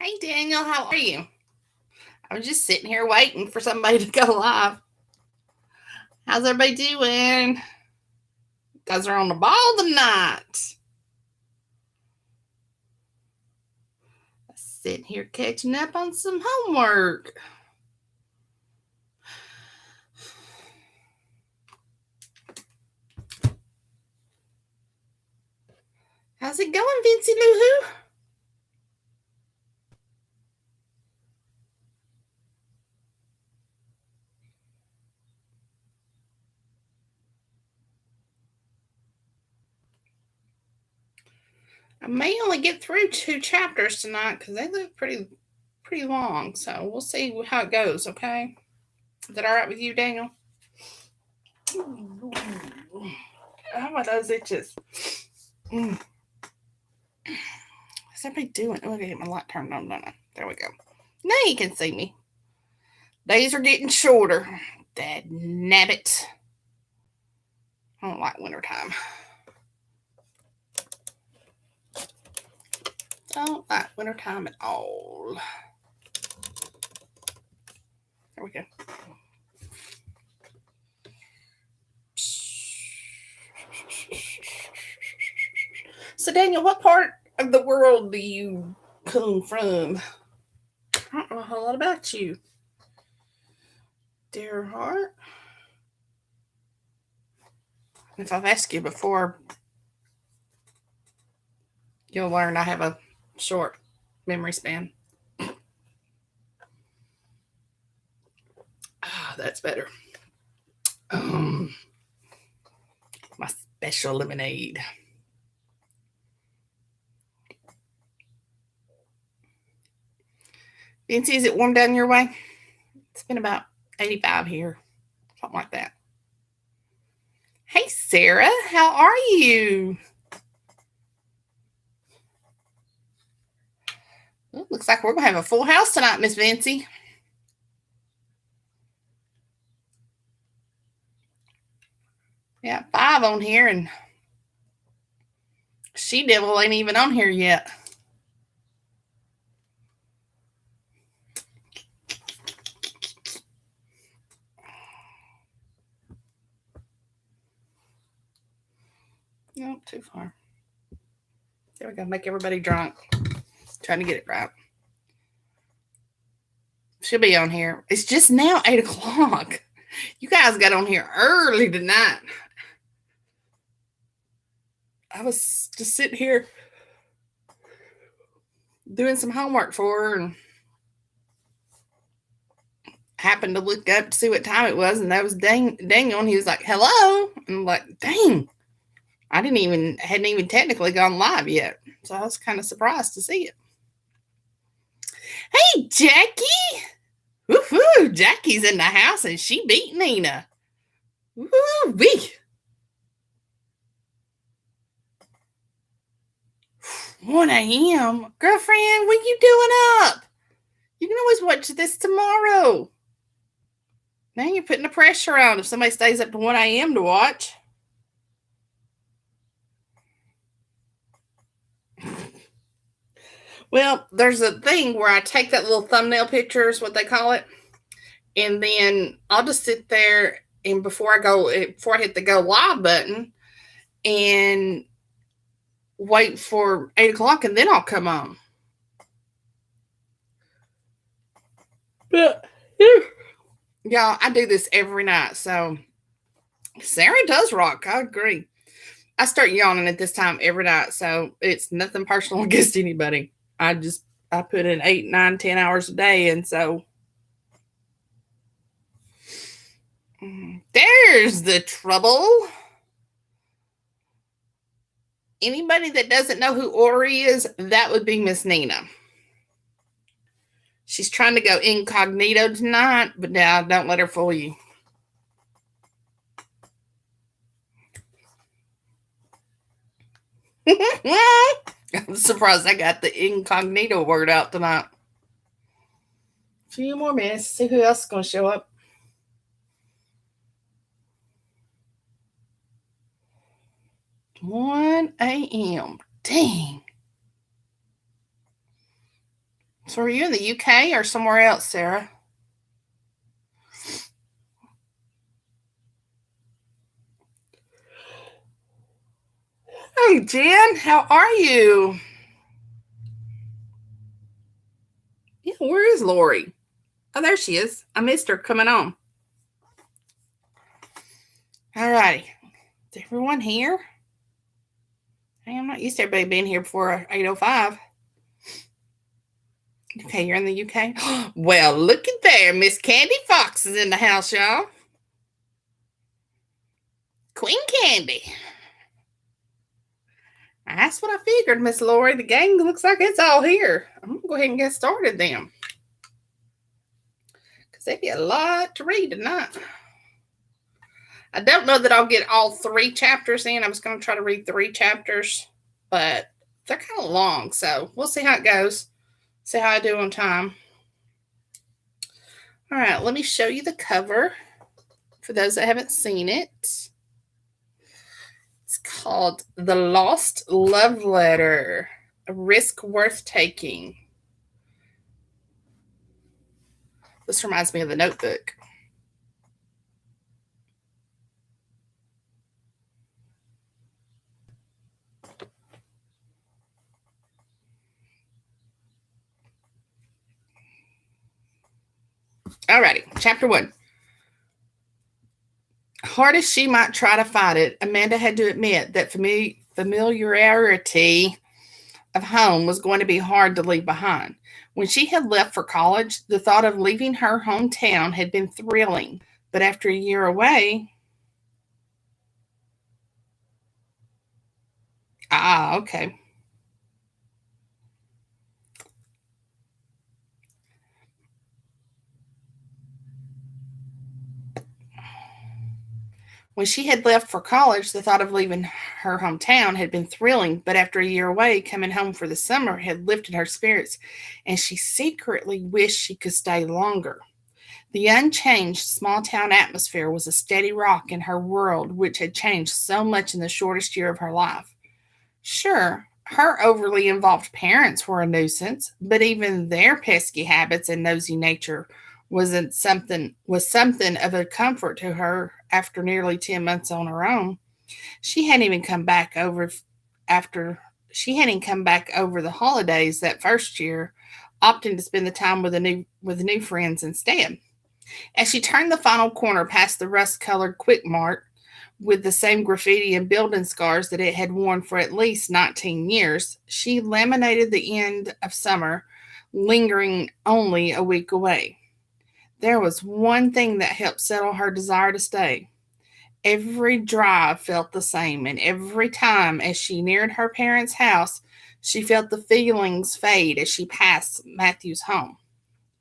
Hey Daniel, how are you? I was just sitting here waiting for somebody to go live. How's everybody doing? You guys are on the ball tonight. Sitting here catching up on some homework. How's it going, Vincey Loo Hoo? I may only get through 2 chapters tonight because they look pretty long. So we'll see how it goes. Okay, is that all right with you, Daniel? How about those itches? What's everybody doing? Oh, I gotta get my light turned on. No. There we go. Now you can see me. Days are getting shorter. Dad nabbit. I don't like wintertime. Don't like wintertime at all. There we go. So, Daniel, what part of the world do you come from? I don't know a whole lot about you. Dear heart. If I've asked you before, you'll learn I have a short memory span. That's better. My special lemonade. Vincy, is it warm down your way? It's been about 85 here. Something like that. Hey, Sarah, how are you? Well, looks like we're going to have a full house tonight, Miss Vincy. Yeah, 5 on here, and She Devil ain't even on here yet. Nope, too far. There we go. Make everybody drunk. Trying to get it right. She'll be on here. It's just now 8 o'clock. You guys got on here early tonight. I was just sitting here doing some homework for her and happened to look up to see what time it was, and that was Daniel, and he was like, "Hello," and I'm like, "Dang, hadn't even technically gone live yet," so I was kind of surprised to see it. Hey, Jackie! Woohoo! Jackie's in the house, and she beat Nina. Woo-wee! 1 a.m. Girlfriend, what you doing up? You can always watch this tomorrow. Now you're putting the pressure on if somebody stays up to 1 a.m. to watch. Well, there's a thing where I take that little thumbnail picture, is what they call it, and then I'll just sit there, and before I hit the go live button, and wait for 8 o'clock, and then I'll come on. But yeah, I do this every night. So Sarah does rock. I agree. I start yawning at this time every night, so it's nothing personal against anybody. I put in 8, 9, 10 hours a day, and so there's the trouble. Anybody that doesn't know who Ori is, that would be Miss Nina. She's trying to go incognito tonight, but now don't let her fool you. I'm surprised I got the incognito word out tonight. A few more minutes, see who else is going to show up. 1 a.m. Dang. It's So are you in the UK or somewhere else, Sarah? Hey, Jen, how are you? Yeah, where is Lori? Oh, there she is. I missed her coming on. All righty. Is everyone here? Hey, I'm not used to everybody being here before 8:05. Okay, you're in the UK? Well, look at there. Miss Candy Fox is in the house, y'all. Queen Candy. That's what I figured, Miss Lori. The gang looks like it's all here. I'm going to go ahead and get started then. Because there'd be a lot to read tonight. I don't know that I'll get all 3 chapters in. I was going to try to read 3 chapters, but they're kind of long. So we'll see how it goes. See how I do on time. All right, let me show you the cover for those that haven't seen it. It's called The Lost Love Letter, a risk worth taking. This reminds me of The Notebook. Alrighty, chapter 1. Hard as she might try to fight it, Amanda had to admit that familiarity of home was going to be hard to leave behind. When she had left for college, the thought of leaving her hometown had been thrilling. But after a year away... okay. When she had left for college, the thought of leaving her hometown had been thrilling, but after a year away, coming home for the summer had lifted her spirits, and she secretly wished she could stay longer. The unchanged small-town atmosphere was a steady rock in her world, which had changed so much in the shortest year of her life. Sure, her overly involved parents were a nuisance, but even their pesky habits and nosy nature was something of a comfort to her after nearly 10 months on her own. She hadn't even come back over the holidays that first year, opting to spend the time with new friends instead. As she turned the final corner past the rust-colored Quick Mart with the same graffiti and building scars that it had worn for at least 19 years, she laminated the end of summer, lingering only a week away. There was one thing that helped settle her desire to stay. Every drive felt the same, and every time as she neared her parents' house, she felt the feelings fade as she passed Matthew's home.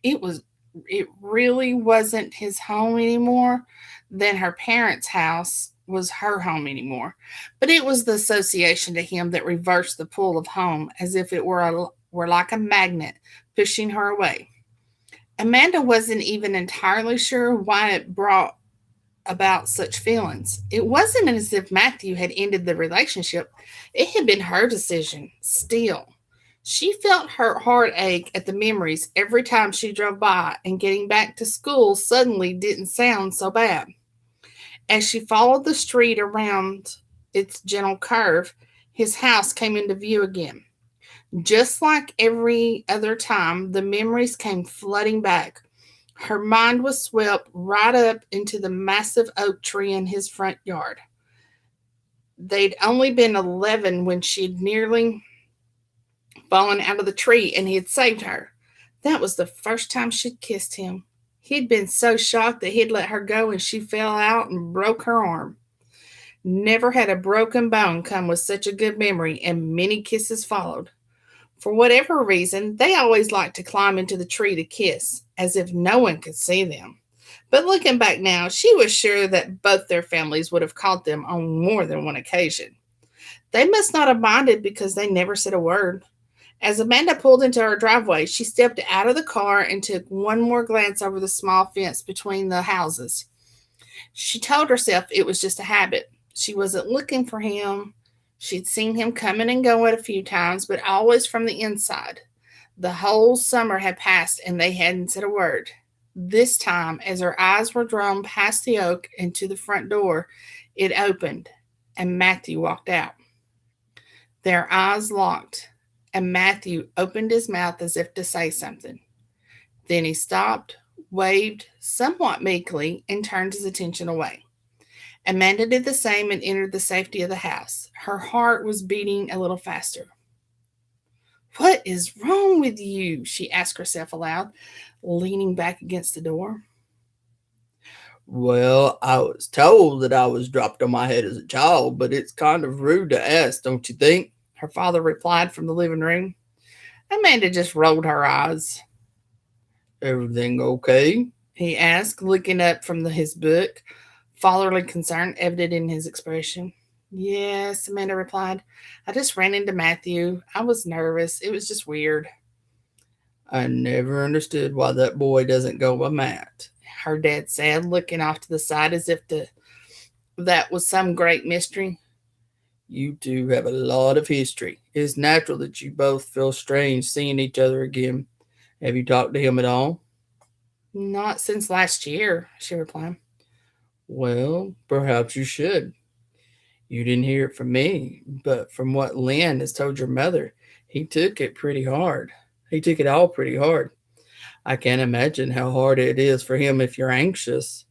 It really wasn't his home anymore. Then her parents' house was her home anymore. But it was the association to him that reversed the pull of home, as if it were like a magnet pushing her away. Amanda wasn't even entirely sure why it brought about such feelings. It wasn't as if Matthew had ended the relationship. It had been her decision. Still, she felt her heart ache at the memories every time she drove by, and getting back to school suddenly didn't sound so bad. As she followed the street around its gentle curve, his house came into view again. Just like every other time, the memories came flooding back. Her mind was swept right up into the massive oak tree in his front yard. They'd only been 11 when she'd nearly fallen out of the tree, and he had saved her. That was the first time she'd kissed him. He'd been so shocked that he'd let her go, and she fell out and broke her arm. Never had a broken bone come with such a good memory, and many kisses followed. For whatever reason, they always liked to climb into the tree to kiss, as if no one could see them. But looking back now, she was sure that both their families would have caught them on more than one occasion. They must not have minded because they never said a word. As Amanda pulled into her driveway, she stepped out of the car and took one more glance over the small fence between the houses. She told herself it was just a habit. She wasn't looking for him. She'd seen him coming and going a few times, but always from the inside. The whole summer had passed and they hadn't said a word. This time, as her eyes were drawn past the oak and to the front door, it opened and Matthew walked out. Their eyes locked, and Matthew opened his mouth as if to say something. Then he stopped, waved somewhat meekly, and turned his attention away. Amanda did the same and entered the safety of the house. Her heart was beating a little faster. "What is wrong with you?" she asked herself aloud, leaning back against the door. Well, I was told that I was dropped on my head as a child, but it's kind of rude to ask, don't you think? Her father replied from the living room. Amanda just rolled her eyes. "Everything okay?" he asked, looking up from his book, fatherly concern evident in his expression. "Yes," Amanda replied. "I just ran into Matthew. I was nervous. It was just weird." "I never understood why that boy doesn't go by Matt," her dad said, looking off to the side as if that was some great mystery. "You two have a lot of history. It's natural that you both feel strange seeing each other again. Have you talked to him at all?" "Not since last year," she replied. "Well, perhaps you should. You didn't hear it from me, but from what Lynn has told your mother, he took it pretty hard. He took it all pretty hard. I can't imagine how hard it is for him if you're anxious."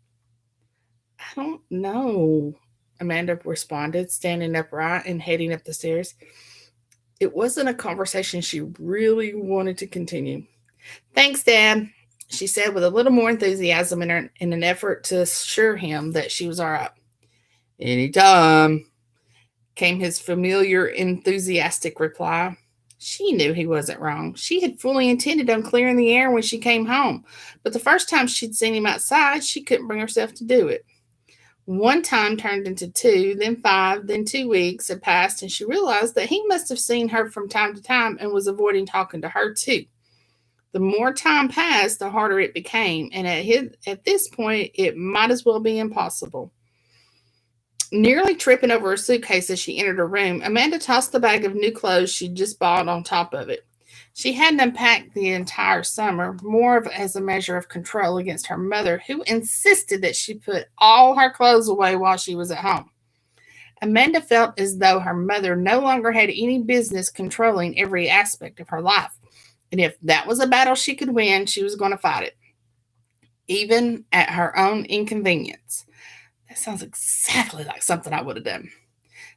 "I don't know," Amanda responded, standing upright and heading up the stairs. It wasn't a conversation she really wanted to continue. "Thanks, Dad," she said with a little more enthusiasm in an effort to assure him that she was all right. "Anytime," came his familiar, enthusiastic reply. She knew he wasn't wrong. She had fully intended on clearing the air when she came home, but the first time she'd seen him outside, she couldn't bring herself to do it. One time turned into 2, then 5, then 2 weeks had passed, and she realized that he must have seen her from time to time and was avoiding talking to her too. The more time passed, the harder it became, and at this point, it might as well be impossible. Nearly tripping over her suitcase as she entered her room, Amanda tossed the bag of new clothes she'd just bought on top of it. She hadn't unpacked the entire summer, more of as a measure of control against her mother, who insisted that she put all her clothes away while she was at home. Amanda felt as though her mother no longer had any business controlling every aspect of her life. And if that was a battle she could win, she was going to fight it, even at her own inconvenience. That sounds exactly like something I would have done.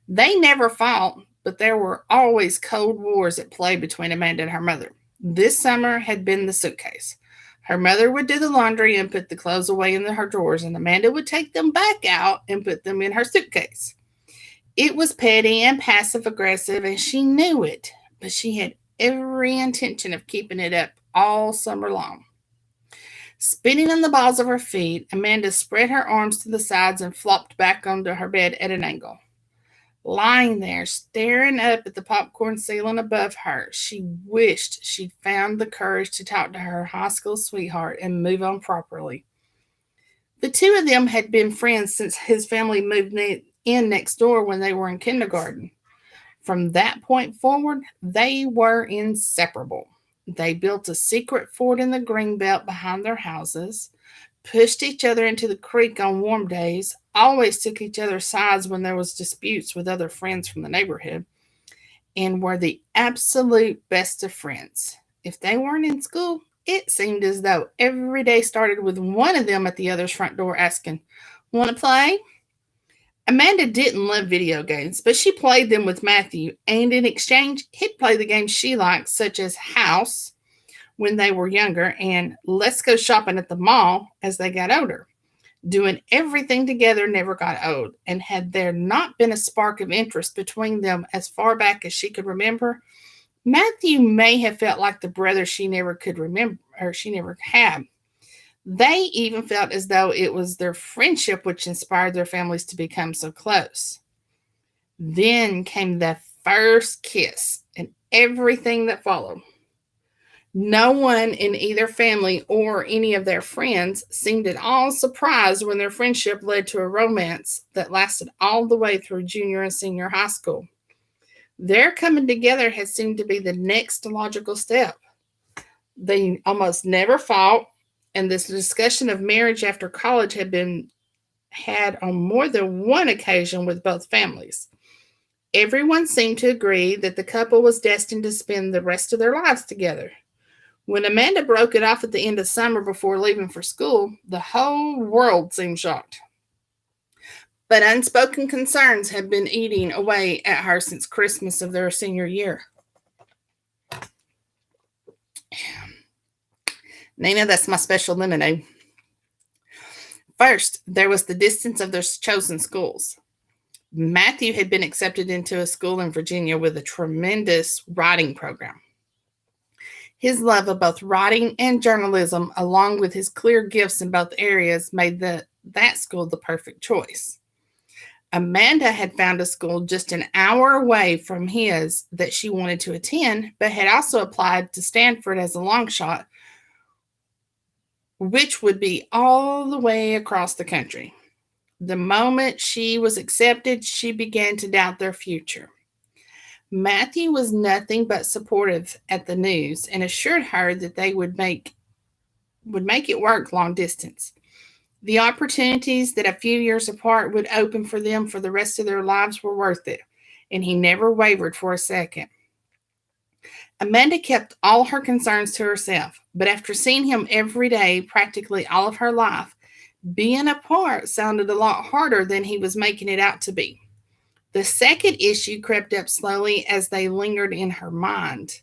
They never fought, but there were always cold wars at play between Amanda and her mother. This summer had been the suitcase. Her mother would do the laundry and put the clothes away in her drawers, and Amanda would take them back out and put them in her suitcase. It was petty and passive aggressive, and she knew it, but she had every intention of keeping it up all summer long. Spinning on the balls of her feet, Amanda spread her arms to the sides and flopped back onto her bed at an angle. Lying there, staring up at the popcorn ceiling above her, she wished she'd found the courage to talk to her high school sweetheart and move on properly. The two of them had been friends since his family moved in next door when they were in kindergarten. From that point forward, they were inseparable. They built a secret fort in the greenbelt behind their houses, pushed each other into the creek on warm days, always took each other's sides when there was disputes with other friends from the neighborhood, and were the absolute best of friends. If they weren't in school, it seemed as though every day started with one of them at the other's front door asking, "Want to play?" Amanda didn't love video games, but she played them with Matthew, and in exchange, he'd play the games she liked, such as House when they were younger and Let's Go Shopping at the Mall as they got older. Doing everything together never got old, and had there not been a spark of interest between them as far back as she could remember, Matthew may have felt like the brother she never could remember, or she never had. They even felt as though it was their friendship which inspired their families to become so close. Then came the first kiss and everything that followed. No one in either family or any of their friends seemed at all surprised when their friendship led to a romance that lasted all the way through junior and senior high school. Their coming together had seemed to be the next logical step. They almost never fought, and this discussion of marriage after college had been had on more than one occasion with both families. Everyone seemed to agree that the couple was destined to spend the rest of their lives together. When Amanda broke it off at the end of summer before leaving for school, the whole world seemed shocked. But unspoken concerns had been eating away at her since Christmas of their senior year. Nina, that's my special lemonade. First, there was the distance of their chosen schools. Matthew had been accepted into a school in Virginia with a tremendous writing program. His love of both writing and journalism, along with his clear gifts in both areas, made that school the perfect choice. Amanda had found a school just an hour away from his that she wanted to attend, but had also applied to Stanford as a long shot, which would be all the way across the country. The moment she was accepted, she began to doubt their future. Matthew was nothing but supportive at the news and assured her that they would make it work long distance. The opportunities that a few years apart would open for them for the rest of their lives were worth it, and he never wavered for a second. Amanda kept all her concerns to herself, but after seeing him every day practically all of her life, being apart sounded a lot harder than he was making it out to be. The second issue crept up slowly as they lingered in her mind.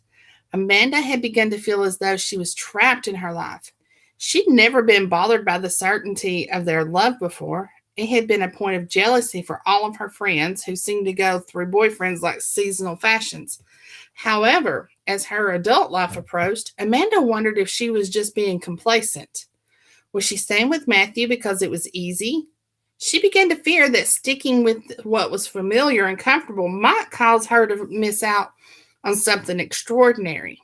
Amanda had begun to feel as though she was trapped in her life. She'd never been bothered by the certainty of their love before. It had been a point of jealousy for all of her friends who seemed to go through boyfriends like seasonal fashions. However, as her adult life approached, Amanda wondered if she was just being complacent. Was she staying with Matthew because it was easy? She began to fear that sticking with what was familiar and comfortable might cause her to miss out on something extraordinary.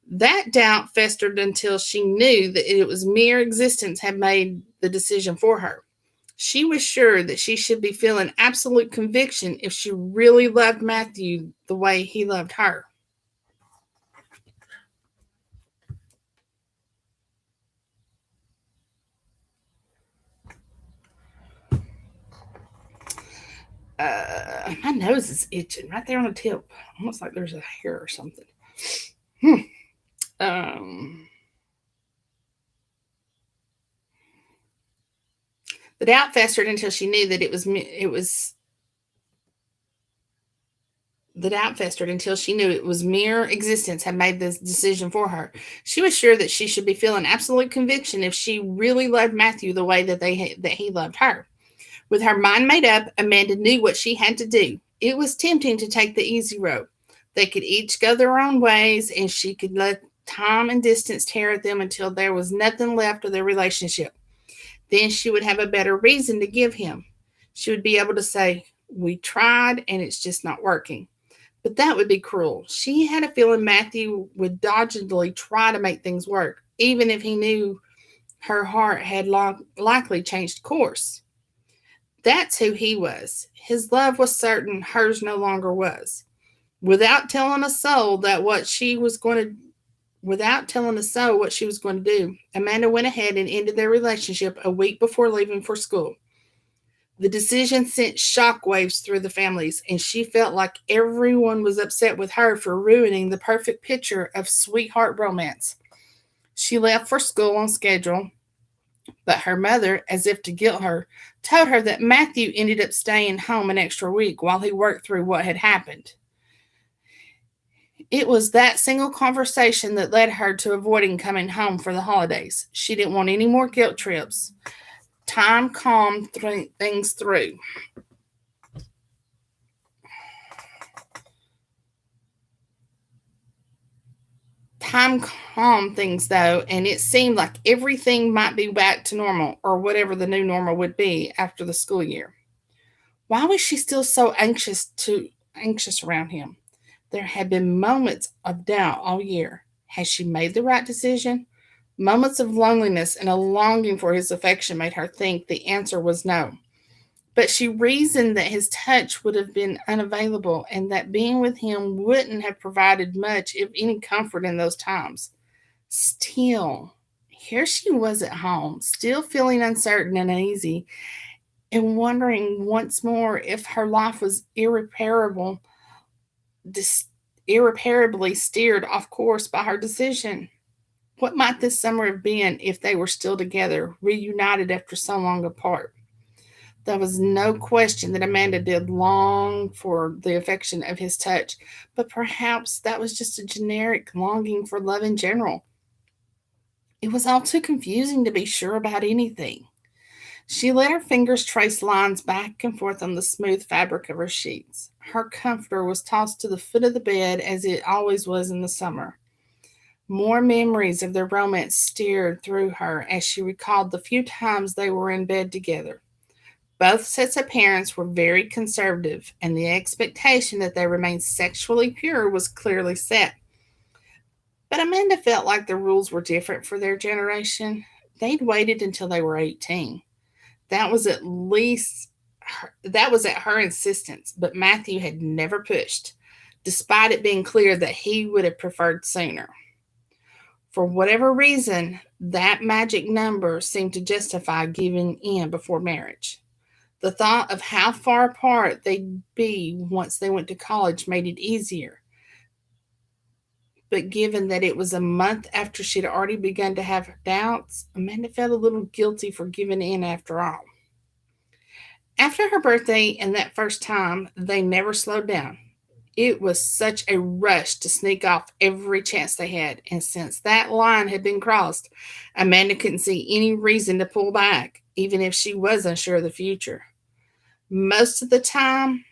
That doubt festered until she knew that it was mere existence had made the decision for her. She was sure that she should be feeling absolute conviction if she really loved Matthew the way he loved her. My nose is itching right there on the tip, almost like there's a hair or something. Hmm. Um, the doubt festered until she knew that it was mere existence had made this decision for her. She was sure that she should be feeling absolute conviction if she really loved Matthew the way that he loved her. With her mind made up, Amanda knew what she had to do. It was tempting to take the easy road. They could each go their own ways, and she could let time and distance tear at them until there was nothing left of their relationship. Then she would have a better reason to give him. She would be able to say, "We tried, and it's just not working." But that would be cruel. She had a feeling Matthew would doggedly try to make things work, even if he knew her heart had likely changed course. That's who he was. His love was certain, hers no longer was. Without telling a soul what she was going to do, Amanda went ahead and ended their relationship a week before leaving for school. The decision sent shockwaves through the families, and she felt like everyone was upset with her for ruining the perfect picture of sweetheart romance. She left for school on schedule, but her mother, as if to guilt her, told her that Matthew ended up staying home an extra week while he worked through what had happened. It was that single conversation that led her to avoiding coming home for the holidays. She didn't want any more guilt trips. Time calmed things through. Time calmed things, though, and it seemed like everything might be back to normal, or whatever the new normal would be after the school year. Why was she still so anxious around him? There had been moments of doubt all year. Had she made the right decision? Moments of loneliness and a longing for his affection made her think the answer was no. But she reasoned that his touch would have been unavailable and that being with him wouldn't have provided much, if any, comfort in those times. Still, here she was at home, still feeling uncertain and uneasy, and wondering once more if her life was irreparably steered off course by her decision. What might this summer have been if they were still together, reunited after so long apart? There was no question that Amanda did long for the affection of his touch, but perhaps that was just a generic longing for love in general. It was all too confusing to be sure about anything. She let her fingers trace lines back and forth on the smooth fabric of her sheets. Her comforter was tossed to the foot of the bed as it always was in the summer. More memories of their romance steered through her as she recalled the few times they were in bed together. Both sets of parents were very conservative, and the expectation that they remain sexually pure was clearly set. But Amanda felt like the rules were different for their generation. They'd waited until they were 18. That was at least that was at her insistence, but Matthew had never pushed, despite it being clear that he would have preferred sooner. For whatever reason, that magic number seemed to justify giving in before marriage. The thought of how far apart they'd be once they went to college made it easier. But given that it was a month after she'd already begun to have her doubts, Amanda felt a little guilty for giving in after all. After her birthday and that first time, they never slowed down. It was such a rush to sneak off every chance they had, and since that line had been crossed, Amanda couldn't see any reason to pull back, even if she was unsure of the future. Most of the time,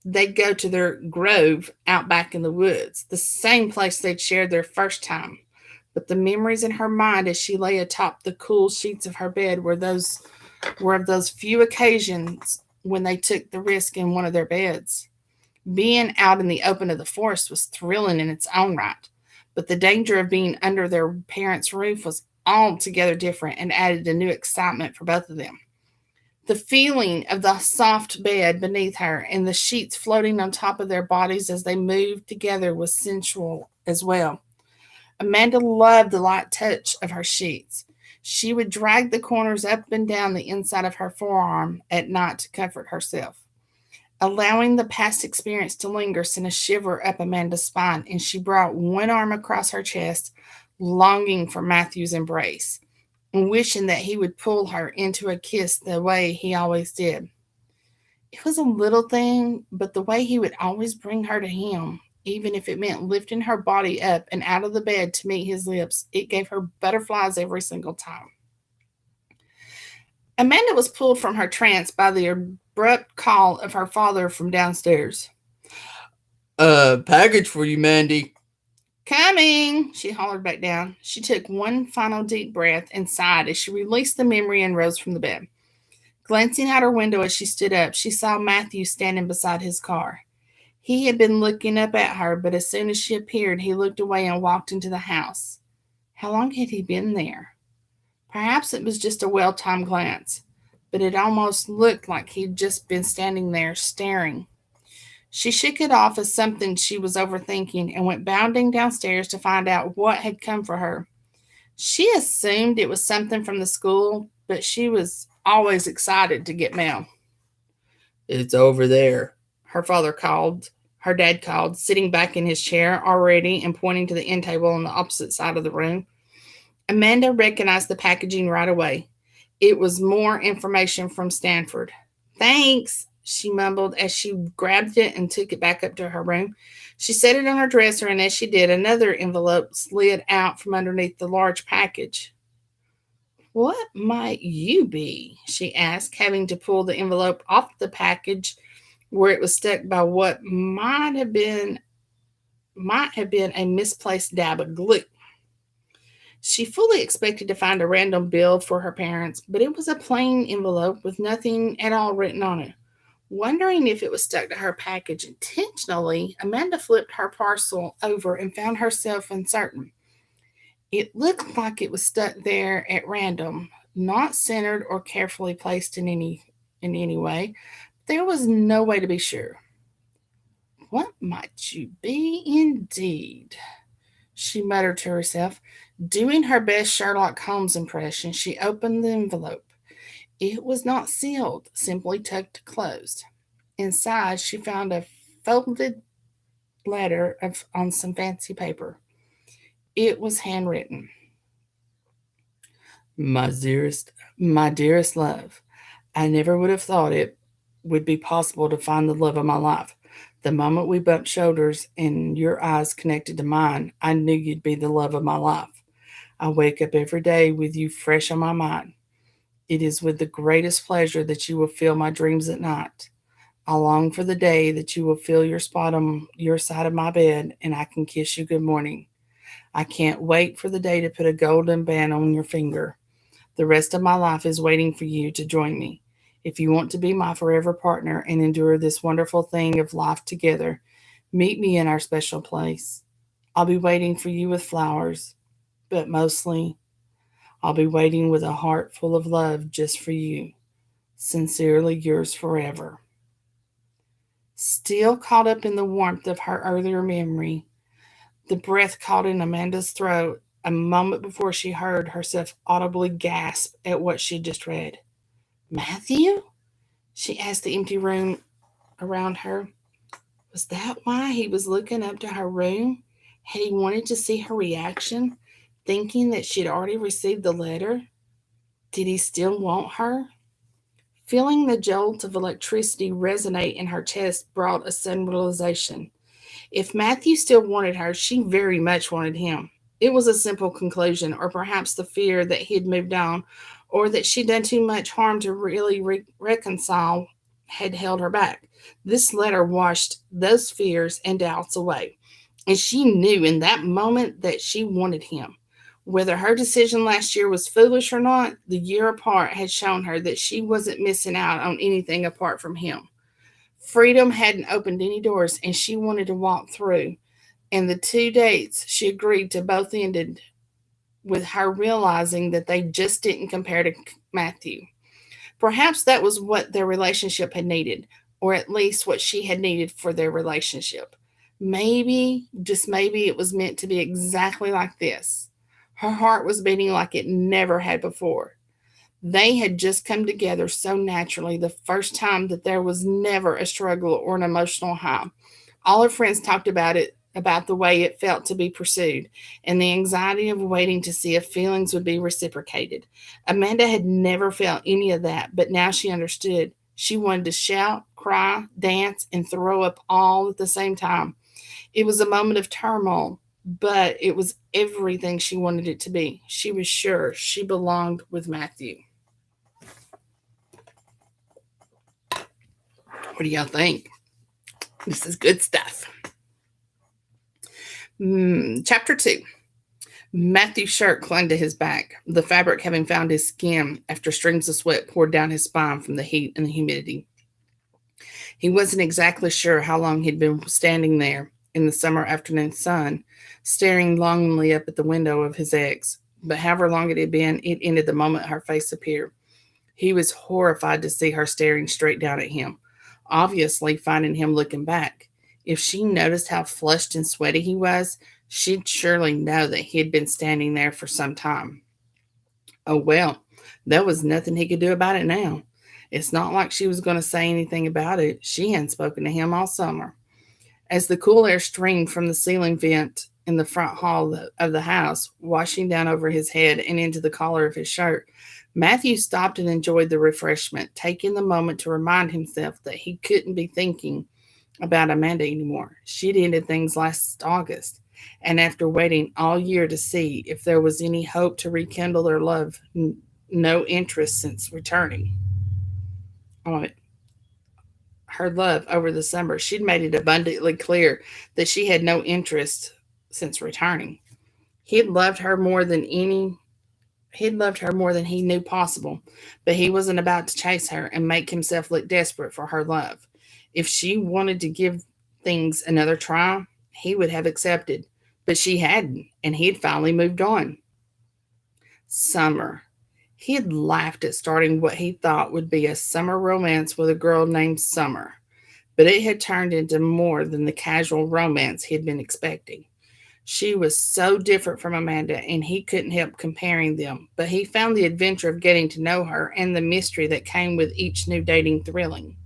they'd go to their grove out back in the woods, the same place they'd shared their first time. But the memories in her mind as she lay atop the cool sheets of her bed were of those few occasions when they took the risk in one of their beds. Being out in the open of the forest was thrilling in its own right, but the danger of being under their parents' roof was altogether different and added a new excitement for both of them. The feeling of the soft bed beneath her and the sheets floating on top of their bodies as they moved together was sensual as well. Amanda loved the light touch of her sheets. She would drag the corners up and down the inside of her forearm at night to comfort herself. Allowing the past experience to linger sent a shiver up Amanda's spine, and she brought one arm across her chest, longing for Matthew's embrace, and wishing that he would pull her into a kiss the way he always did. It was a little thing, but the way he would always bring her to him, even if it meant lifting her body up and out of the bed to meet his lips, it gave her butterflies every single time. Amanda was pulled from her trance by the abrupt call of her father from downstairs. Package for you, Mandy. Coming, she hollered back down. She took one final deep breath and sighed as she released the memory and rose from the bed. Glancing out her window as she stood up, she saw Matthew standing beside his car. He had been looking up at her, but as soon as she appeared, he looked away and walked into the house. How long had he been there? Perhaps it was just a well-timed glance, but it almost looked like he'd just been standing there staring. She shook it off as something she was overthinking and went bounding downstairs to find out what had come for her. She assumed it was something from the school, but she was always excited to get mail. It's over there. Her dad called, sitting back in his chair already and pointing to the end table on the opposite side of the room. Amanda recognized the packaging right away. It was more information from Stanford. Thanks, she mumbled as she grabbed it and took it back up to her room. She set it on her dresser, and as she did, another envelope slid out from underneath the large package. What might you be? She asked, having to pull the envelope off the package where it was stuck by what might have been a misplaced dab of glue. She fully expected to find a random bill for her parents, but it was a plain envelope with nothing at all written on it. Wondering if it was stuck to her package intentionally, Amanda flipped her parcel over and found herself uncertain. It looked like it was stuck there at random, not centered or carefully placed in any way. There was no way to be sure. What might you be indeed? she muttered to herself. Doing her best Sherlock Holmes impression, she opened the envelope. It was not sealed, simply tucked closed. Inside, she found a folded letter on some fancy paper. It was handwritten. My dearest love, I never would have thought it would be possible to find the love of my life. The moment we bumped shoulders and your eyes connected to mine, I knew you'd be the love of my life. I wake up every day with you fresh on my mind. It is with the greatest pleasure that you will fill my dreams at night. I long for the day that you will fill your spot on your side of my bed and I can kiss you good morning. I can't wait for the day to put a golden band on your finger. The rest of my life is waiting for you to join me. If you want to be my forever partner and endure this wonderful thing of life together, meet me in our special place. I'll be waiting for you with flowers, but mostly, I'll be waiting with a heart full of love just for you. Sincerely yours forever. Still caught up in the warmth of her earlier memory, the breath caught in Amanda's throat a moment before she heard herself audibly gasp at what she just read. Matthew? She asked the empty room around her. Was that why he was looking up to her room? Had he wanted to see her reaction, thinking that she had already received the letter? Did he still want her? Feeling the jolt of electricity resonate in her chest brought a sudden realization. If Matthew still wanted her, she very much wanted him. It was a simple conclusion, or perhaps the fear that he had moved on, or that she'd done too much harm to really reconcile had held her back. This letter washed those fears and doubts away, and she knew in that moment that she wanted him. Whether her decision last year was foolish or not, the year apart had shown her that she wasn't missing out on anything apart from him. Freedom hadn't opened any doors, and she wanted to walk through. And the 2 dates she agreed to both ended with her realizing that they just didn't compare to Matthew. Perhaps that was what their relationship had needed, or at least what she had needed for their relationship. Maybe, just maybe, it was meant to be exactly like this. Her heart was beating like it never had before. They had just come together so naturally the first time that there was never a struggle or an emotional high. All her friends talked about it, about the way it felt to be pursued, and the anxiety of waiting to see if feelings would be reciprocated. Amanda had never felt any of that, but now she understood. She wanted to shout, cry, dance, and throw up all at the same time. It was a moment of turmoil, but it was everything she wanted it to be. She was sure she belonged with Matthew. What do y'all think? This is good stuff. Chapter 2. Matthew's shirt clung to his back, the fabric having found his skin after strings of sweat poured down his spine from the heat and the humidity. He wasn't exactly sure how long he'd been standing there in the summer afternoon sun, staring longingly up at the window of his ex, but however long it had been, it ended the moment her face appeared. He was horrified to see her staring straight down at him, obviously finding him looking back. If she noticed how flushed and sweaty he was, she'd surely know that he had been standing there for some time. Oh well, there was nothing he could do about it now. It's not like she was going to say anything about it. She hadn't spoken to him all summer. As the cool air streamed from the ceiling vent in the front hall of the house, washing down over his head and into the collar of his shirt, Matthew stopped and enjoyed the refreshment, taking the moment to remind himself that he couldn't be thinking about Amanda anymore. She'd ended things last August, and after waiting all year to see if there was any hope to rekindle their love, no interest since returning. Oh, her love over the summer, she'd made it abundantly clear that she had no interest since returning. He'd loved her more than any He'd loved her more than he knew possible, but he wasn't about to chase her and make himself look desperate for her love. If she wanted to give things another try, he would have accepted, but she hadn't, and he'd finally moved on. Summer. He had laughed at starting what he thought would be a summer romance with a girl named Summer, but it had turned into more than the casual romance he had been expecting. She was so different from Amanda, and he couldn't help comparing them. But he found the adventure of getting to know her and the mystery that came with each new date thrilling.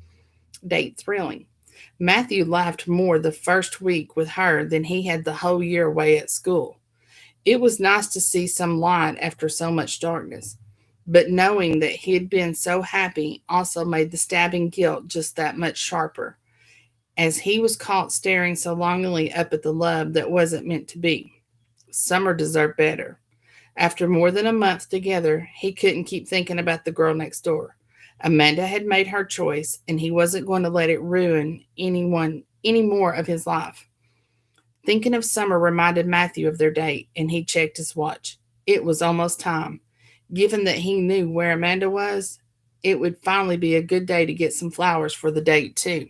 Matthew laughed more the first week with her than he had the whole year away at school. It was nice to see some light after so much darkness. But knowing that he had been so happy also made the stabbing guilt just that much sharper, as he was caught staring so longingly up at the love that wasn't meant to be. Summer deserved better. After more than a month together, he couldn't keep thinking about the girl next door. Amanda had made her choice, and he wasn't going to let it ruin any more of his life. Thinking of Summer reminded Matthew of their date, and he checked his watch. It was almost time. Given that he knew where Amanda was, it would finally be a good day to get some flowers for the date, too.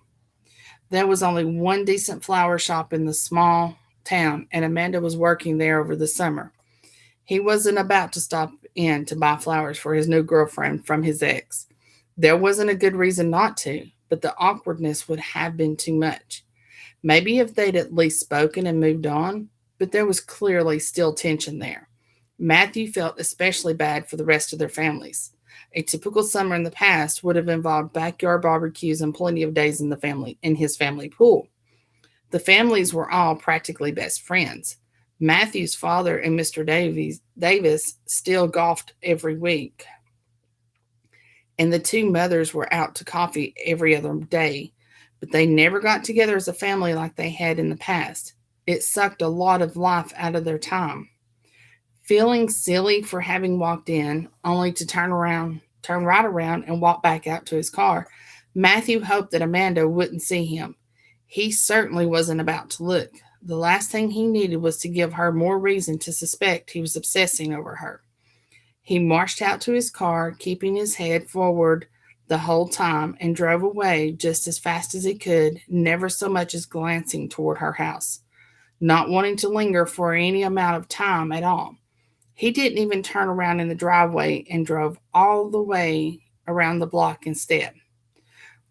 There was only one decent flower shop in the small town, and Amanda was working there over the summer. He wasn't about to stop in to buy flowers for his new girlfriend from his ex. There wasn't a good reason not to, but the awkwardness would have been too much. Maybe if they'd at least spoken and moved on, but there was clearly still tension there. Matthew felt especially bad for the rest of their families. A typical summer in the past would have involved backyard barbecues and plenty of days in his family pool. The families were all practically best friends. Matthew's father and Mr. Davis still golfed every week, and the two mothers were out to coffee every other day, but they never got together as a family like they had in the past. It sucked a lot of life out of their time. Feeling silly for having walked in, only to turn right around, and walk back out to his car, Matthew hoped that Amanda wouldn't see him. He certainly wasn't about to look. The last thing he needed was to give her more reason to suspect he was obsessing over her. He marched out to his car, keeping his head forward the whole time, and drove away just as fast as he could, never so much as glancing toward her house, not wanting to linger for any amount of time at all. He didn't even turn around in the driveway and drove all the way around the block instead.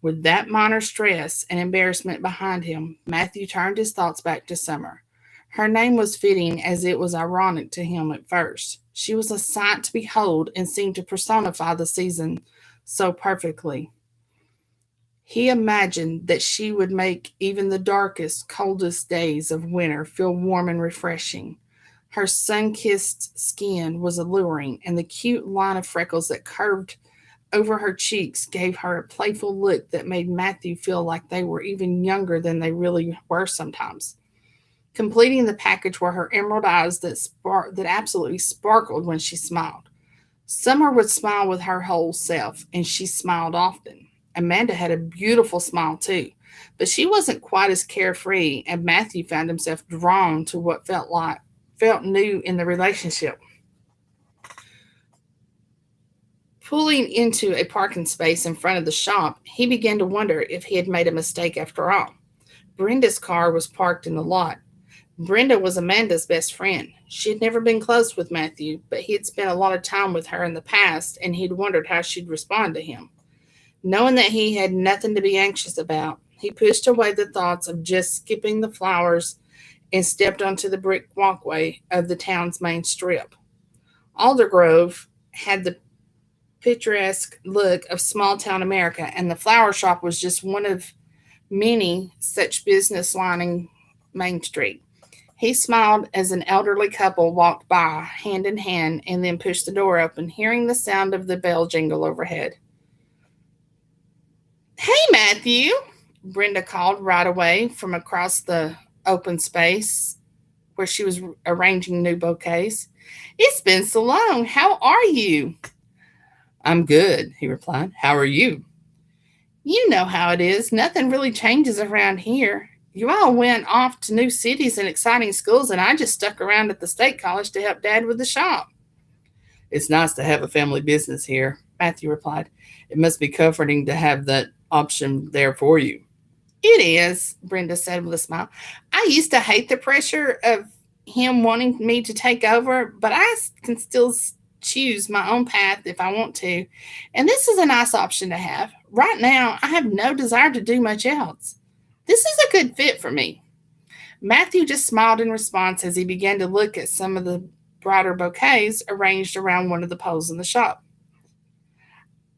With that minor stress and embarrassment behind him, Matthew turned his thoughts back to Summer. Her name was fitting, as it was ironic to him at first. She was a sight to behold and seemed to personify the season so perfectly. He imagined that she would make even the darkest, coldest days of winter feel warm and refreshing. Her sun kissed skin was alluring, and the cute line of freckles that curved over her cheeks gave her a playful look that made Matthew feel like they were even younger than they really were sometimes. Completing the package were her emerald eyes that absolutely sparkled when she smiled. Summer would smile with her whole self, and she smiled often. Amanda had a beautiful smile too, but she wasn't quite as carefree, and Matthew found himself drawn to what felt new in the relationship. Pulling into a parking space in front of the shop, he began to wonder if he had made a mistake after all. Brenda's car was parked in the lot. Brenda was Amanda's best friend. She had never been close with Matthew, but he had spent a lot of time with her in the past, and he'd wondered how she'd respond to him. Knowing that he had nothing to be anxious about, he pushed away the thoughts of just skipping the flowers and stepped onto the brick walkway of the town's main strip. Aldergrove had the picturesque look of small town America, and the flower shop was just one of many such business lining Main Street. He smiled as an elderly couple walked by, hand in hand, and then pushed the door open, hearing the sound of the bell jingle overhead. "Hey, Matthew," Brenda called right away from across the open space where she was arranging new bouquets. "It's been so long. How are you?" "I'm good," he replied. "How are you?" "You know how it is. Nothing really changes around here. You all went off to new cities and exciting schools, and I just stuck around at the state college to help Dad with the shop." "It's nice to have a family business here," Matthew replied. "It must be comforting to have that option there for you." "It is," Brenda said with a smile. "I used to hate the pressure of him wanting me to take over, but I can still choose my own path if I want to. And this is a nice option to have. Right now, I have no desire to do much else. This is a good fit for me." Matthew just smiled in response as he began to look at some of the brighter bouquets arranged around one of the poles in the shop.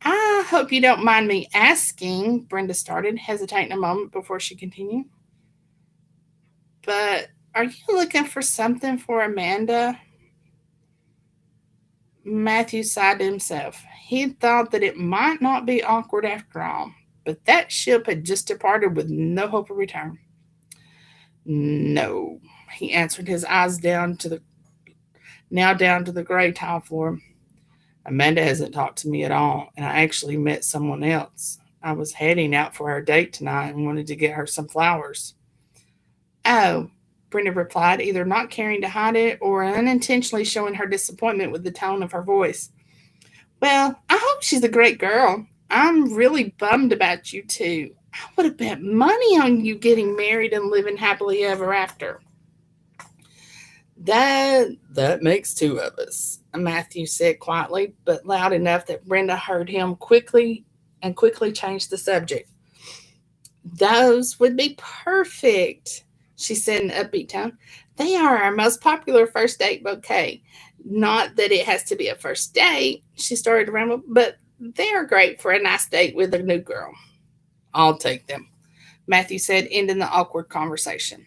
I hope you don't mind me asking, Brenda started, hesitating a moment before she continued. But are you looking for something for Amanda? Matthew sighed to himself. He thought that it might not be awkward after all, but that ship had just departed with no hope of return. No, he answered, his eyes down to the gray tile floor. Amanda hasn't talked to me at all, and I actually met someone else. I was heading out for our date tonight and wanted to get her some flowers. Oh, Brenda replied, either not caring to hide it or unintentionally showing her disappointment with the tone of her voice. Well, I hope she's a great girl. I'm really bummed about you two. I would have bet money on you getting married and living happily ever after. That makes two of us, Matthew said quietly, but loud enough that Brenda heard him quickly changed the subject. Those would be perfect, she said in an upbeat tone. They are our most popular first date bouquet. Not that it has to be a first date, she started to ramble, but they are great for a nice date with a new girl. I'll take them, Matthew said, ending the awkward conversation.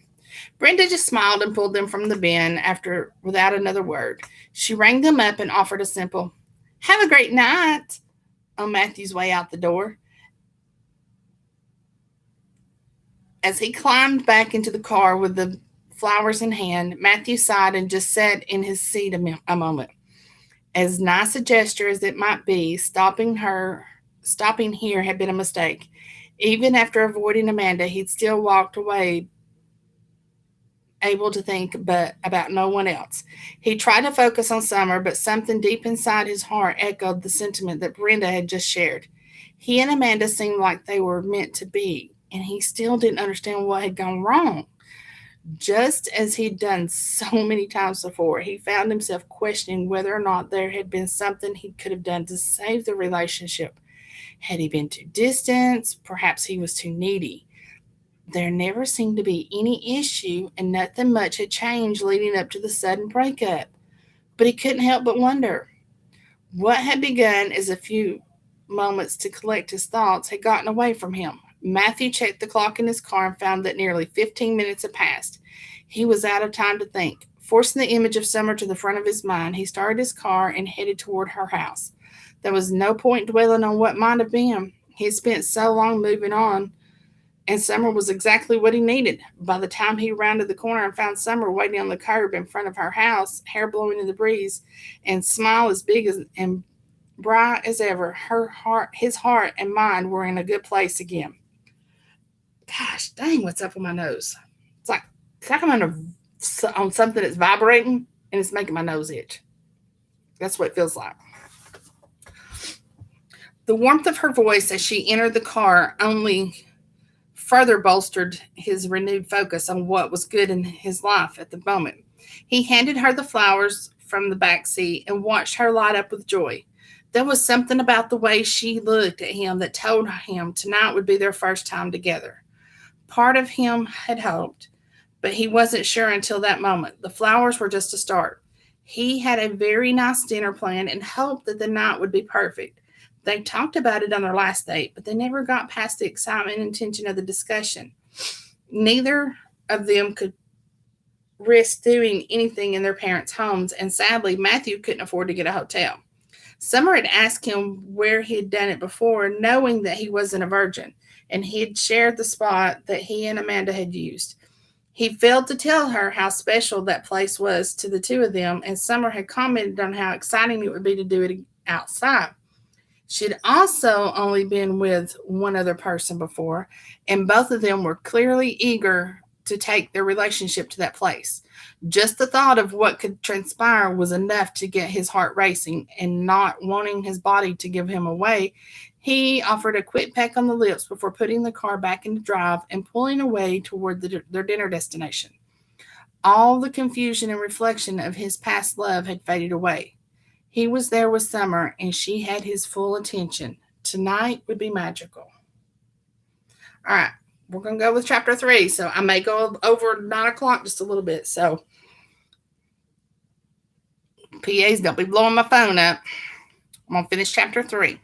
Brenda just smiled and pulled them from the bin after without another word. She rang them up and offered a simple, "Have a great night," on Matthew's way out the door. As he climbed back into the car with the flowers in hand, Matthew sighed and just sat in his seat a moment. As nice a gesture as it might be, stopping here had been a mistake. Even after avoiding Amanda, he'd still walked away able to think but about no one else. He tried to focus on Summer, but something deep inside his heart echoed the sentiment that Brenda had just shared. He and Amanda seemed like they were meant to be, and he still didn't understand what had gone wrong. Just as he'd done so many times before, he found himself questioning whether or not there had been something he could have done to save the relationship. Had he been too distant? Perhaps he was too needy. There never seemed to be any issue, and nothing much had changed leading up to the sudden breakup. But he couldn't help but wonder. What had begun as a few moments to collect his thoughts had gotten away from him. Matthew checked the clock in his car and found that nearly 15 minutes had passed. He was out of time to think. Forcing the image of Summer to the front of his mind, he started his car and headed toward her house. There was no point dwelling on what might have been. He had spent so long moving on, and Summer was exactly what he needed. By the time he rounded the corner and found Summer waiting on the curb in front of her house, hair blowing in the breeze, and smile as big as and bright as ever, his heart and mind were in a good place again. Gosh dang, what's up with my nose? It's like I'm on something that's vibrating and it's making my nose itch. That's what it feels like. The warmth of her voice as she entered the car only further bolstered his renewed focus on what was good in his life at the moment. He handed her the flowers from the back seat and watched her light up with joy. There was something about the way she looked at him that told him tonight would be their first time together. Part of him had hoped, but he wasn't sure until that moment. The flowers were just a start. He had a very nice dinner planned and hoped that the night would be perfect. They talked about it on their last date, but they never got past the excitement and tension of the discussion. Neither of them could risk doing anything in their parents' homes, and sadly, Matthew couldn't afford to get a hotel. Summer had asked him where he had done it before, knowing that he wasn't a virgin, and he had shared the spot that he and Amanda had used. He failed to tell her how special that place was to the two of them, and Summer had commented on how exciting it would be to do it outside. She'd also only been with one other person before, and both of them were clearly eager to take their relationship to that place. Just the thought of what could transpire was enough to get his heart racing, and not wanting his body to give him away, he offered a quick peck on the lips before putting the car back into drive and pulling away toward their dinner destination. All the confusion and reflection of his past love had faded away. He was there with Summer, and she had his full attention. Tonight would be magical. All right. we're going to go with chapter 3. So I may go over 9 o'clock just a little bit. So PAs, don't be blowing my phone up. I'm going to finish chapter 3.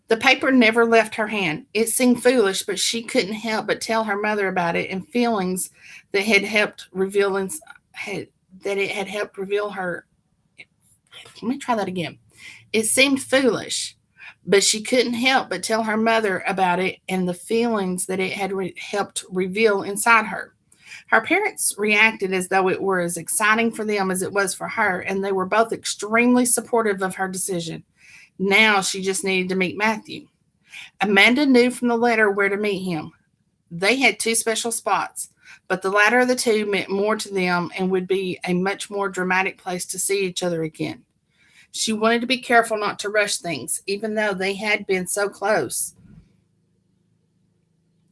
The paper never left her hand. It seemed foolish, but she couldn't help but tell her mother about it and feelings that had helped reveal that it had helped reveal her. Let me try that again. It seemed foolish, but she couldn't help but tell her mother about it and the feelings that it had helped reveal inside her. Her parents reacted as though it were as exciting for them as it was for her, and they were both extremely supportive of her decision. Now she just needed to meet Matthew. Amanda knew from the letter where to meet him. They had 2 special spots, but the latter of the 2 meant more to them and would be a much more dramatic place to see each other again. She wanted to be careful not to rush things, even though they had been so close.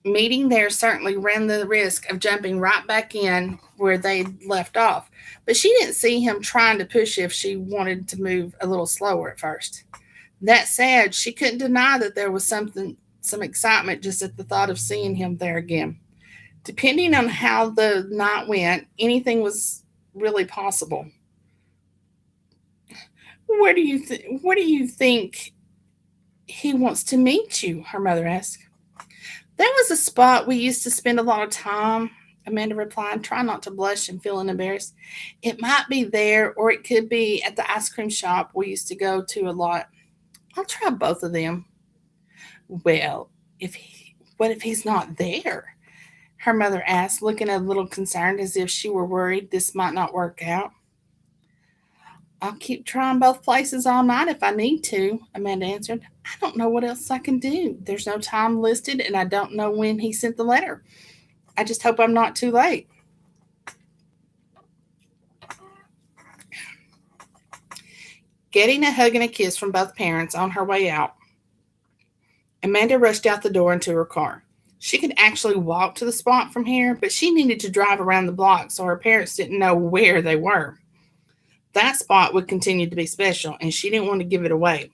Meeting there certainly ran the risk of jumping right back in where they'd left off, but she didn't see him trying to push if she wanted to move a little slower at first. That said, she couldn't deny that there was some excitement just at the thought of seeing him there again. Depending on how the night went, anything was really possible. Where do you think he wants to meet you? Her mother asked. That was a spot we used to spend a lot of time, Amanda replied, trying not to blush and feeling embarrassed. It might be there, or it could be at the ice cream shop we used to go to a lot. I'll try both of them. Well, what if he's not there? Her mother asked, looking a little concerned as if she were worried this might not work out. I'll keep trying both places all night if I need to, Amanda answered. I don't know what else I can do. There's no time listed, and I don't know when he sent the letter. I just hope I'm not too late. Getting a hug and a kiss from both parents on her way out, Amanda rushed out the door into her car. She could actually walk to the spot from here, but she needed to drive around the block so her parents didn't know where they were. That spot would continue to be special, and she didn't want to give it away.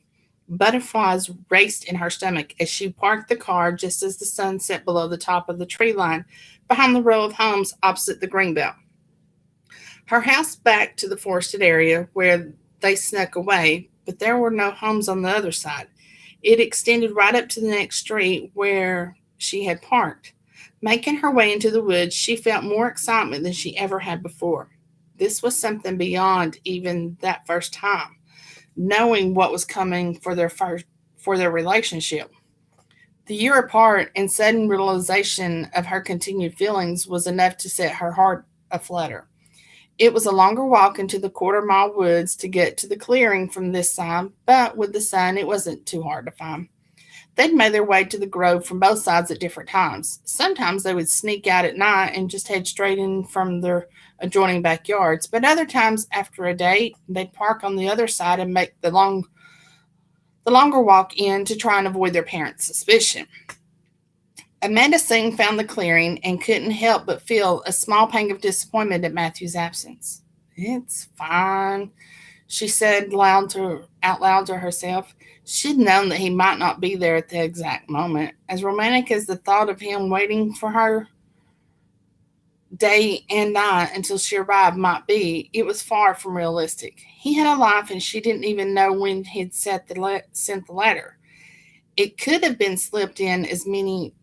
Butterflies raced in her stomach as she parked the car just as the sun set below the top of the tree line behind the row of homes opposite the greenbelt. Her house backed to the forested area where they snuck away, but there were no homes on the other side. It extended right up to the next street where she had parked. Making her way into the woods, she felt more excitement than she ever had before. This was something beyond even that first time, knowing what was coming for their relationship. The year apart and sudden realization of her continued feelings was enough to set her heart aflutter. It was a longer walk into the quarter-mile woods to get to the clearing from this side, but with the sun, it wasn't too hard to find. They'd made their way to the grove from both sides at different times. Sometimes they would sneak out at night and just head straight in from their adjoining backyards, but other times after a date, they'd park on the other side and make the longer walk in to try and avoid their parents' suspicion. Amanda soon found the clearing and couldn't help but feel a small pang of disappointment at Matthew's absence. It's fine, she said out loud to herself. She'd known that he might not be there at the exact moment. As romantic as the thought of him waiting for her day and night until she arrived might be, it was far from realistic. He had a life, and she didn't even know when he'd sent the letter. It could have been slipped in as many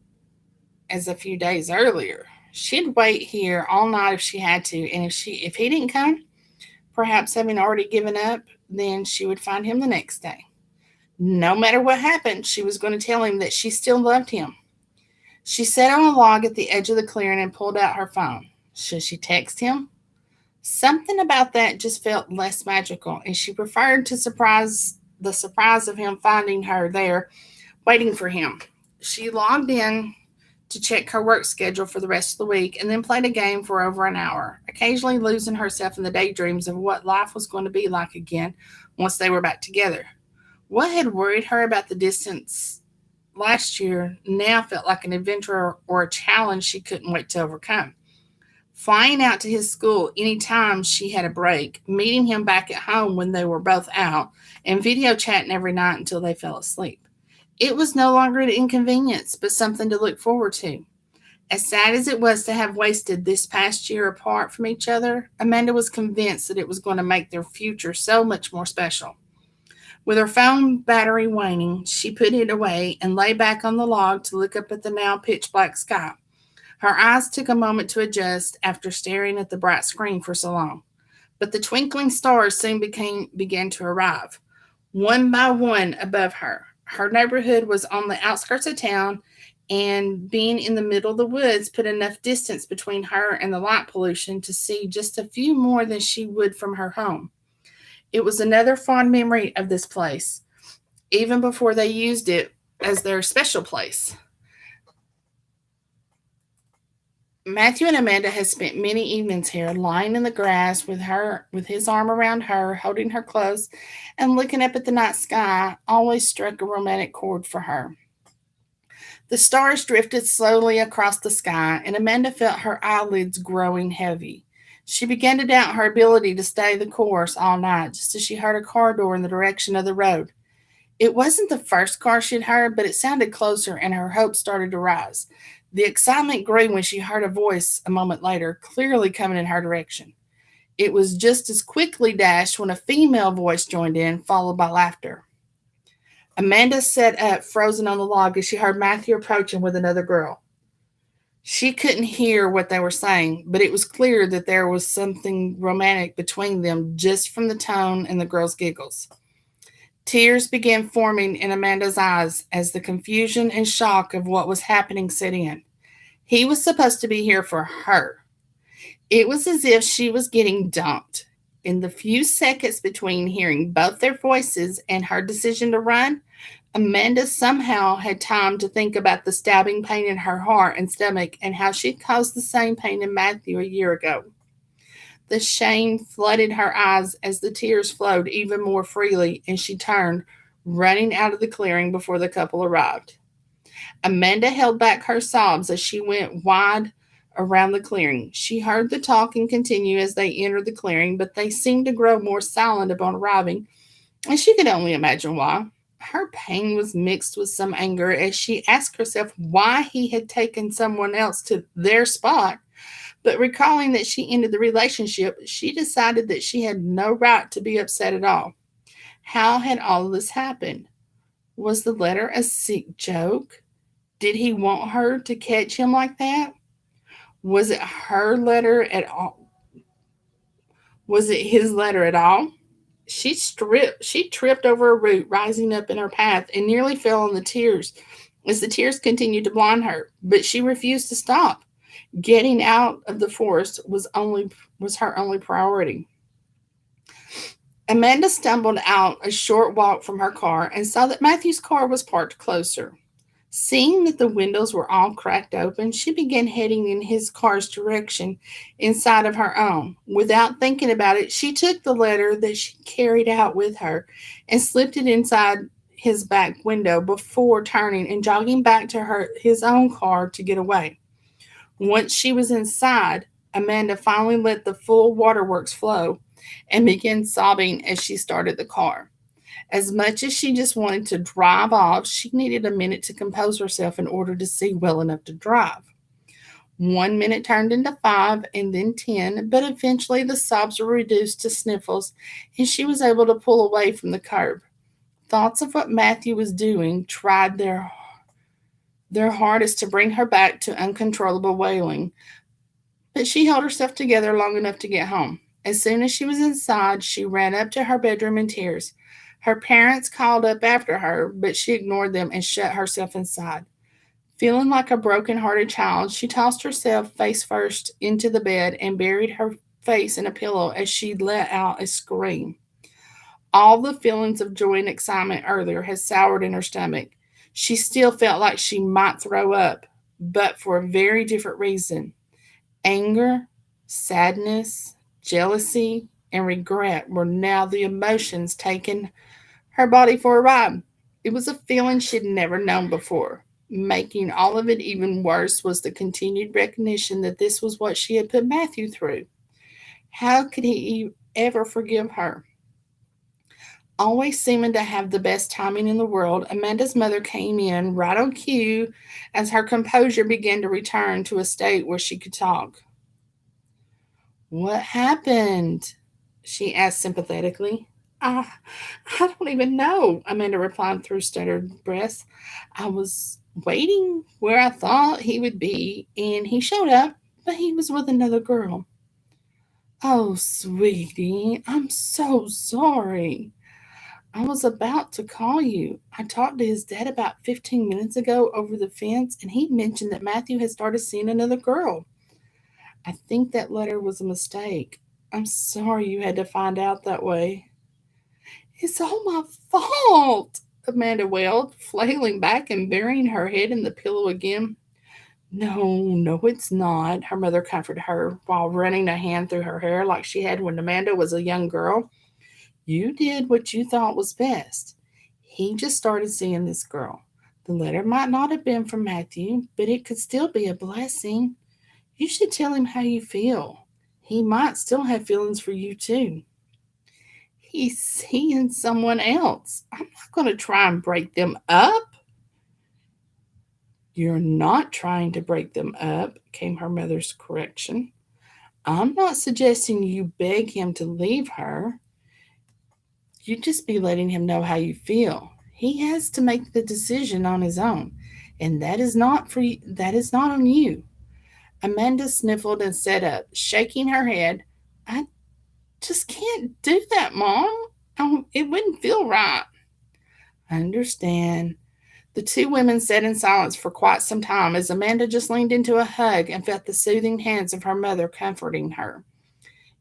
as a few days earlier. She'd wait here all night if she had to, and if he didn't come, perhaps having already given up, then she would find him the next day. No matter what happened, she was going to tell him that she still loved him. She sat on a log at the edge of the clearing and pulled out her phone. Should she text him? Something about that just felt less magical, and she preferred the surprise of him finding her there, waiting for him. She logged in to check her work schedule for the rest of the week and then played a game for over an hour, occasionally losing herself in the daydreams of what life was going to be like again once they were back together. What had worried her about the distance last year now felt like an adventure or a challenge she couldn't wait to overcome. Flying out to his school anytime she had a break, meeting him back at home when they were both out, and video chatting every night until they fell asleep. It was no longer an inconvenience, but something to look forward to. As sad as it was to have wasted this past year apart from each other, Amanda was convinced that it was going to make their future so much more special. With her phone battery waning, she put it away and lay back on the log to look up at the now pitch black sky. Her eyes took a moment to adjust after staring at the bright screen for so long, but the twinkling stars soon began to arrive, one by one above her. Her neighborhood was on the outskirts of town, and being in the middle of the woods put enough distance between her and the light pollution to see just a few more than she would from her home. It was another fond memory of this place, even before they used it as their special place. Matthew and Amanda had spent many evenings here, lying in the grass with his arm around her, holding her close, and looking up at the night sky always struck a romantic chord for her. The stars drifted slowly across the sky, and Amanda felt her eyelids growing heavy. She began to doubt her ability to stay the course all night, just as she heard a car door in the direction of the road. It wasn't the first car she'd heard, but it sounded closer, and her hopes started to rise. The excitement grew when she heard a voice a moment later, clearly coming in her direction. It was just as quickly dashed when a female voice joined in, followed by laughter. Amanda sat up, frozen on the log, as she heard Matthew approaching with another girl. She couldn't hear what they were saying, but it was clear that there was something romantic between them just from the tone and the girl's giggles. Tears began forming in Amanda's eyes as the confusion and shock of what was happening set in. He was supposed to be here for her. It was as if she was getting dumped. In the few seconds between hearing both their voices and her decision to run, Amanda somehow had time to think about the stabbing pain in her heart and stomach and how she'd caused the same pain in Matthew a year ago. The shame flooded her eyes as the tears flowed even more freely, and she turned, running out of the clearing before the couple arrived. Amanda held back her sobs as she went wide around the clearing. She heard the talking continue as they entered the clearing, but they seemed to grow more silent upon arriving, and she could only imagine why. Her pain was mixed with some anger as she asked herself why he had taken someone else to their spot. But recalling that she ended the relationship, she decided that she had no right to be upset at all. How had all of this happened? Was the letter a sick joke? Did he want her to catch him like that? Was it her letter at all? Was it his letter at all? She tripped over a root rising up in her path and nearly fell in the tears as the tears continued to blind her, but she refused to stop. Getting out of the forest was her only priority. Amanda stumbled out a short walk from her car and saw that Matthew's car was parked closer. Seeing that the windows were all cracked open, she began heading in his car's direction inside of her own. Without thinking about it, she took the letter that she carried out with her and slipped it inside his back window before turning and jogging back to his own car to get away. Once she was inside, Amanda finally let the full waterworks flow and began sobbing as she started the car. As much as she just wanted to drive off, she needed a minute to compose herself in order to see well enough to drive. 1 minute turned into 5 and then 10, but eventually the sobs were reduced to sniffles and she was able to pull away from the curb. Thoughts of what Matthew was doing tried their hardest to bring her back to uncontrollable wailing, but she held herself together long enough to get home. As soon as she was inside, she ran up to her bedroom in tears. Her parents called up after her, but she ignored them and shut herself inside. Feeling like a broken-hearted child, she tossed herself face first into the bed and buried her face in a pillow as she let out a scream. All the feelings of joy and excitement earlier had soured in her stomach. She still felt like she might throw up, but for a very different reason. Anger, sadness, jealousy, and regret were now the emotions taking her body for a ride. It was a feeling she'd never known before. Making all of it even worse was the continued recognition that this was what she had put Matthew through. How could he ever forgive her? Always seeming to have the best timing in the world, Amanda's mother came in right on cue as her composure began to return to a state where she could talk. What happened? She asked sympathetically. I, I don't even know, Amanda replied through stuttered breaths. I was waiting where I thought he would be, and he showed up, but he was with another girl. Oh, sweetie, I'm so sorry. I was about to call you. I talked to his dad about 15 minutes ago over the fence, and he mentioned that Matthew had started seeing another girl. I think that letter was a mistake. I'm sorry you had to find out that way. It's all my fault, Amanda wailed, flailing back and burying her head in the pillow again. No, no, it's not, her mother comforted her while running a hand through her hair like she had when Amanda was a young girl. You did what you thought was best. He just started seeing this girl. The letter might not have been from Matthew, but it could still be a blessing. You should tell him how you feel. He might still have feelings for you, too. He's seeing someone else. I'm not going to try and break them up. You're not trying to break them up, came her mother's correction. I'm not suggesting you beg him to leave her. You just be letting him know how you feel. He has to make the decision on his own, and that is not on you. Amanda sniffled and sat up, shaking her head. I just can't do that, Mom. It wouldn't feel right. I understand. The two women sat in silence for quite some time as Amanda just leaned into a hug and felt the soothing hands of her mother comforting her.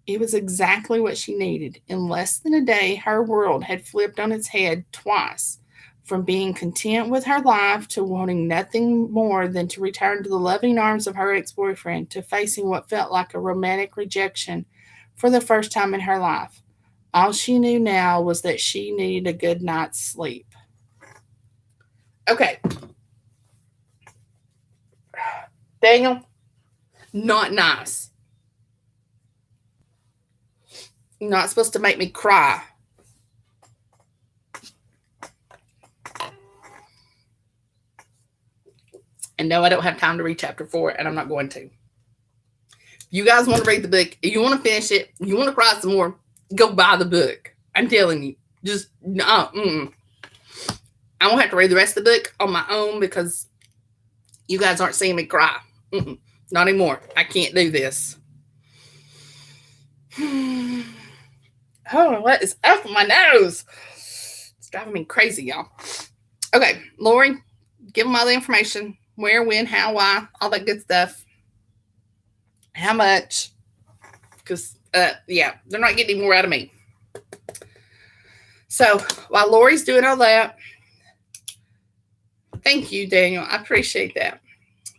It was exactly what she needed. In less than a day, her world had flipped on its head twice, from being content with her life to wanting nothing more than to return to the loving arms of her ex boyfriend, to facing what felt like a romantic rejection for the first time in her life. All she knew now was that she needed a good night's sleep. Okay, Daniel, not nice. You're not supposed to make me cry. And no, I don't have time to read chapter 4, and I'm not going to. If you guys want to read the book, if you want to finish it, you want to cry some more, go buy the book. I'm telling you. Just, no. I won't have to read the rest of the book on my own because you guys aren't seeing me cry. Not anymore. I can't do this. Oh, what is up with my nose? It's driving me crazy, y'all. Okay, Lori, give them all the information. Where, when, how, why, all that good stuff. How much? Because, yeah, they're not getting any more out of me. So, while Lori's doing all that, thank you, Daniel. I appreciate that.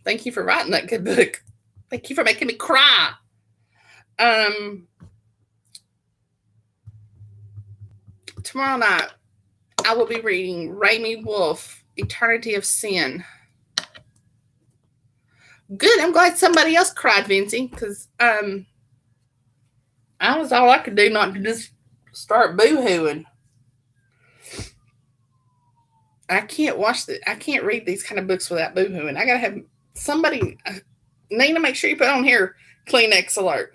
Thank you for writing that good book. Thank you for making me cry. Tomorrow night, I will be reading Raimi Wolf, Eternity of Sin. Good. I'm glad somebody else cried, Vincy, because that was all I could do not to just start boo-hooing. I can't read these kind of books without boo-hooing. I gotta have somebody. Nina, make sure you put on here Kleenex alert.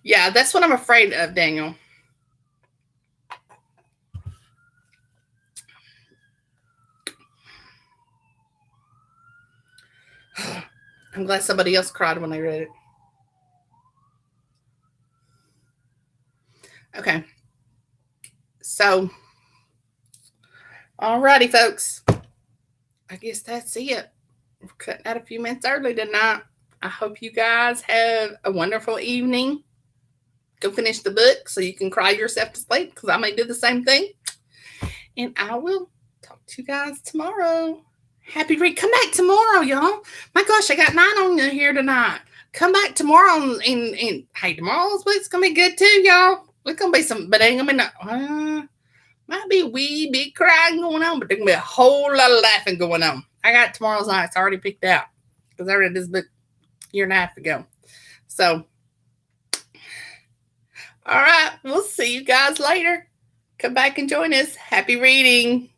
Yeah, that's what I'm afraid of, Daniel. I'm glad somebody else cried when they read it. Okay. So, alrighty, folks. I guess that's it. We're cutting out a few minutes early tonight. I hope you guys have a wonderful evening. Go finish the book so you can cry yourself to sleep because I may do the same thing. And I will talk to you guys tomorrow. Happy read. Come back tomorrow, y'all. My gosh, I got 9 on you here tonight. Come back tomorrow and hey, tomorrow's week's gonna be good too, y'all. It's gonna be some, but ain't gonna be might be a wee bit crying going on, but there's gonna be a whole lot of laughing going on. I got tomorrow's nights already picked out because I read this book a year and a half ago. So All right, we'll see you guys later. Come back and join us. Happy reading.